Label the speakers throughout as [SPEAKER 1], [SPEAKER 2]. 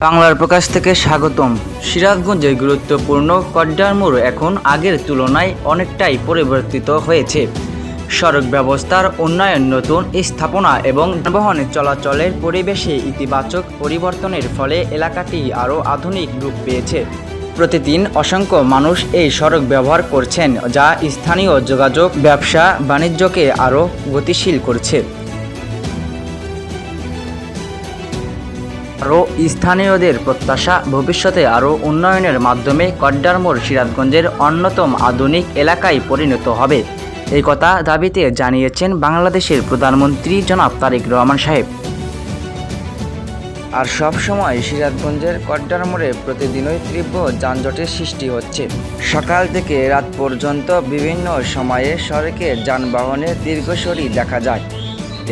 [SPEAKER 1] বাংলার প্রকাশ থেকে স্বাগতম। সিরাজগঞ্জের গুরুত্বপূর্ণ কড্ডার মোড় এখন আগের তুলনায় অনেকটাই পরিবর্তিত হয়েছে। সড়ক ব্যবস্থার উন্নয়ন, নতুন স্থাপনা এবং যানবাহন চলাচলের পরিবেশে ইতিবাচক পরিবর্তনের ফলে এলাকাটি আরও আধুনিক রূপ পেয়েছে। প্রতিদিন অসংখ্য মানুষ এই সড়ক ব্যবহার করছেন, যা স্থানীয় যোগাযোগ, ব্যবসা বাণিজ্যকে আরও গতিশীল করছে। আরও স্থানীয়দের প্রত্যাশা, ভবিষ্যতে আরও উন্নয়নের মাধ্যমে কড্ডার মোড় সিরাজগঞ্জের অন্যতম আধুনিক এলাকায় পরিণত হবে। এই কথা দাবিতে জানিয়েছেন বাংলাদেশের প্রধানমন্ত্রী জনাব তারেক রহমান সাহেব। আর সবসময় সিরাজগঞ্জের কড্ডার মোড়ে প্রতিদিনই তীব্র যানজটের সৃষ্টি হচ্ছে। সকাল থেকে রাত পর্যন্ত বিভিন্ন সময়ে সড়কে যানবাহনের দীর্ঘ সারি দেখা যায়।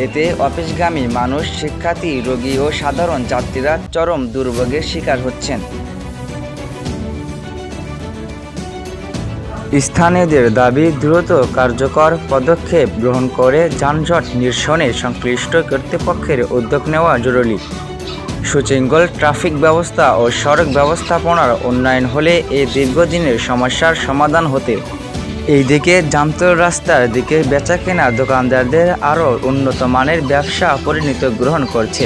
[SPEAKER 1] এতে অফিসগামী মানুষ, শিক্ষার্থী, রোগী ও সাধারণ যাত্রীরা চরম দুর্ভোগের শিকার হচ্ছেন। স্থানীয়দের দাবি, দ্রুত কার্যকর পদক্ষেপ গ্রহণ করে যানজট নিরসনে সংশ্লিষ্ট কর্তৃপক্ষের উদ্যোগ নেওয়া জরুরি। সুশৃঙ্খল ট্রাফিক ব্যবস্থা ও সড়ক ব্যবস্থাপনার উন্নয়ন হলে এই দীর্ঘদিনের সমস্যার সমাধান হতে। এইদিকে জামতল রাস্তার দিকে বেচাকেনা দোকানদারদের আরও উন্নত মানের ব্যবসা পরিণতি গ্রহণ করছে।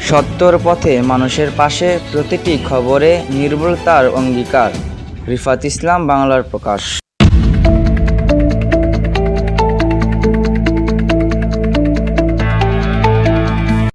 [SPEAKER 1] সত্যর পথে মানুষের পাশে, প্রতিটি খবরে নির্ভুলতার অঙ্গীকার। রিফাত ইসলাম, বাংলার প্রকাশ।